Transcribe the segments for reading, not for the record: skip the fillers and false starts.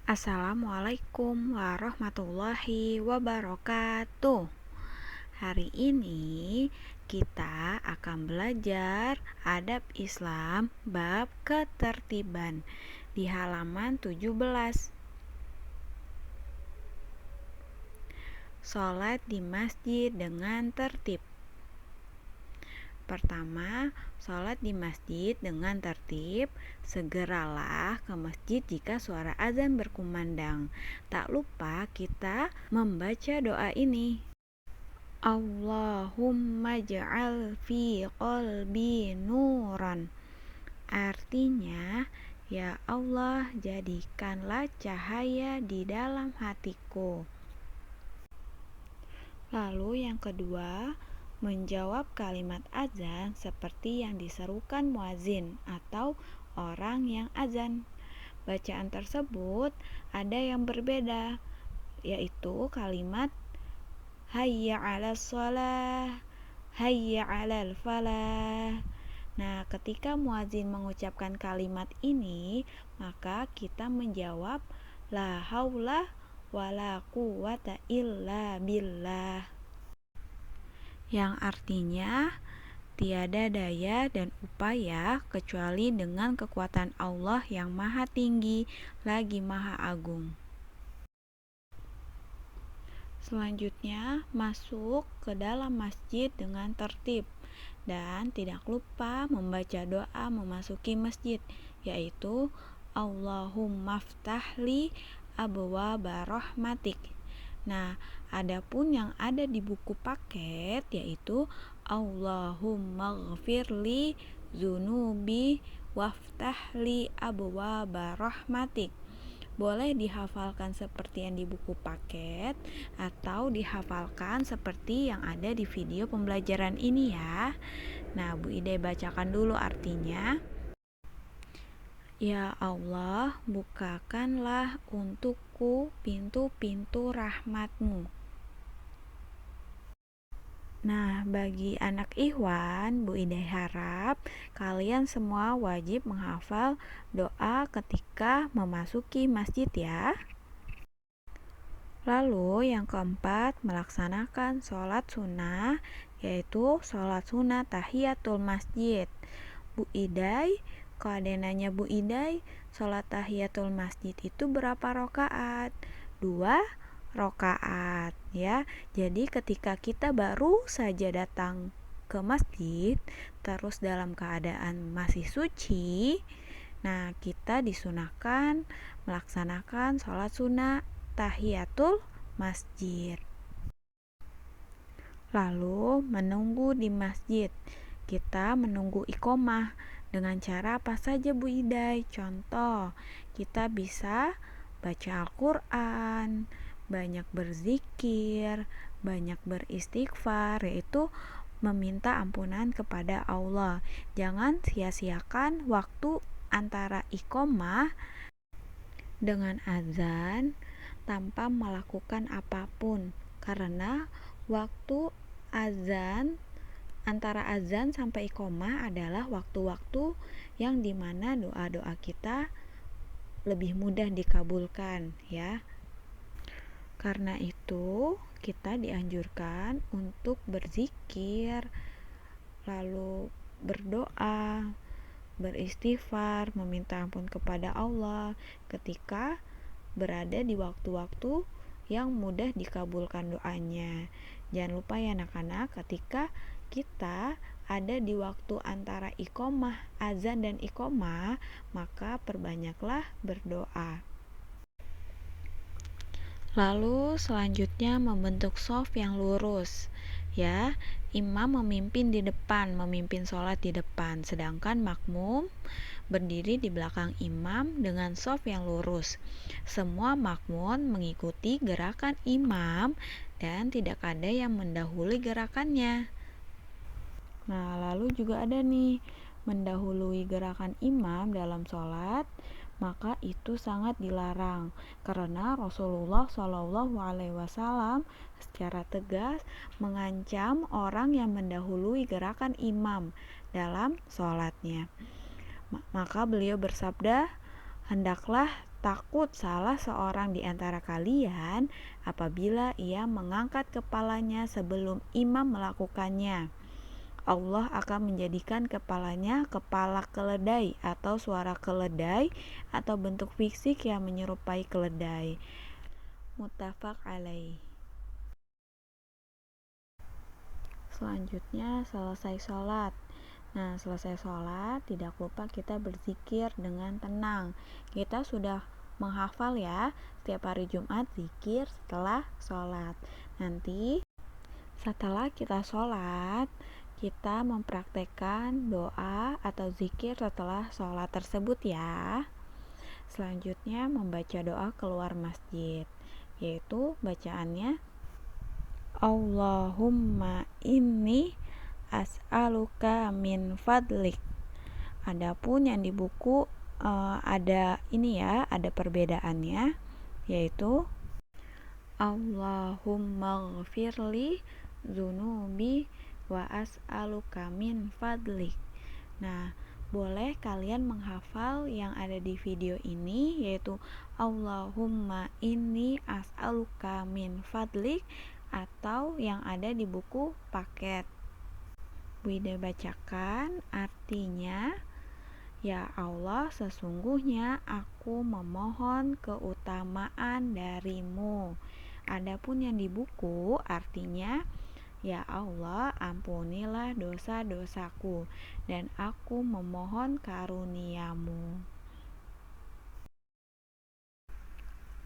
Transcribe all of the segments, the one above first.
Assalamualaikum warahmatullahi wabarakatuh. Hari ini kita akan belajar adab Islam bab ketertiban di halaman 17. Salat di masjid dengan tertib. Pertama, sholat di masjid dengan tertib. Segeralah ke masjid jika suara azan berkumandang. Tak lupa kita membaca doa ini. Allahumma ja'al fi qalbi nuran. Artinya, ya Allah, jadikanlah cahaya di dalam hatiku. Lalu yang kedua, menjawab kalimat azan seperti yang diserukan muazin atau orang yang azan. Bacaan tersebut ada yang berbeda, yaitu kalimat hayya 'alas shalah, hayya 'alal falah. Nah, ketika muazin mengucapkan kalimat ini, maka kita menjawab la haula wala quwata illa billah, yang artinya tiada daya dan upaya kecuali dengan kekuatan Allah yang maha tinggi lagi maha agung. Selanjutnya, masuk ke dalam masjid dengan tertib dan tidak lupa membaca doa memasuki masjid, yaitu Allahumma ftahli abwaaba rahmatik. Nah, adapun yang ada di buku paket yaitu Allahumma ghfirli zunubi waftahli abwaaba rahmatik. Boleh dihafalkan seperti yang di buku paket atau dihafalkan seperti yang ada di video pembelajaran ini ya. Nah, Bu Ide bacakan dulu artinya. Ya Allah, bukakanlah untukku pintu-pintu rahmat-Mu. Nah, bagi anak Ikhwan, Bu Ida harap kalian semua wajib menghafal doa ketika memasuki masjid ya. Lalu yang keempat, melaksanakan sholat sunnah, yaitu sholat sunnah tahiyatul masjid. Bu Idai, koordinatnya Bu Idai, sholat tahiyatul masjid itu berapa rakaat? 2 rakaat ya. Jadi ketika kita baru saja datang ke masjid, terus dalam keadaan masih suci, nah kita disunahkan melaksanakan sholat sunnah tahiyatul masjid. Lalu menunggu di masjid. Kita menunggu iqomah dengan cara apa saja Bu Idai? Contoh, kita bisa baca Al-Quran, banyak berzikir, banyak beristighfar, yaitu meminta ampunan kepada Allah. Jangan sia-siakan waktu antara iqomah dengan azan tanpa melakukan apapun, karena waktu azan, antara azan sampai iqomah adalah waktu-waktu yang dimana doa-doa kita lebih mudah dikabulkan ya. Karena itu kita dianjurkan untuk berzikir, lalu berdoa, beristighfar, meminta ampun kepada Allah ketika berada di waktu-waktu yang mudah dikabulkan doanya. Jangan lupa ya anak-anak, ketika kita ada di waktu antara iqomah, azan dan iqomah, maka perbanyaklah berdoa. Lalu selanjutnya membentuk shaf yang lurus ya. Imam memimpin di depan, memimpin sholat di depan, sedangkan makmum berdiri di belakang imam dengan shaf yang lurus. Semua makmum mengikuti gerakan imam dan tidak ada yang mendahului gerakannya. Nah, lalu juga ada nih, mendahului gerakan imam dalam sholat, maka itu sangat dilarang karena Rasulullah SAW secara tegas mengancam orang yang mendahului gerakan imam dalam sholatnya. Maka beliau bersabda, hendaklah Takut salah seorang di antara kalian apabila ia mengangkat kepalanya sebelum imam melakukannya. Allah akan menjadikan kepalanya kepala keledai atau suara keledai atau bentuk fisik yang menyerupai keledai. Muttafaq alaih. Selanjutnya selesai sholat. Nah, selesai sholat, tidak lupa kita berzikir dengan tenang. Kita sudah menghafal ya, setiap hari Jumat zikir setelah sholat. Nanti setelah kita sholat, kita mempraktekkan doa atau zikir setelah sholat tersebut ya. Selanjutnya membaca doa keluar masjid, yaitu bacaannya Allahumma inni as'aluka min fadlik. Adapun yang di buku ada ini ya, ada perbedaannya, yaitu Allahumma ghfirli dzunubi wa as'aluka min fadlik. Nah, boleh kalian menghafal yang ada di video ini, yaitu Allahumma inni as'aluka min fadlik, atau yang ada di buku paket. Bu Ida bacakan, artinya, ya Allah, sesungguhnya aku memohon keutamaan darimu. Adapun yang di buku artinya, ya Allah, ampunilah dosa-dosaku dan aku memohon karuniamu.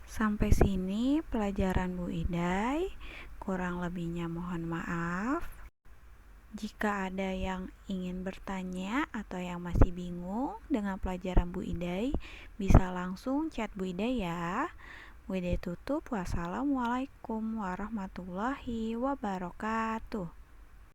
Sampai sini pelajaran Bu Idai, kurang lebihnya mohon maaf. Jika ada yang ingin bertanya atau yang masih bingung dengan pelajaran Bu Idai, bisa langsung chat Bu Idai ya. Bu Idai tutup. Wassalamualaikum warahmatullahi wabarakatuh.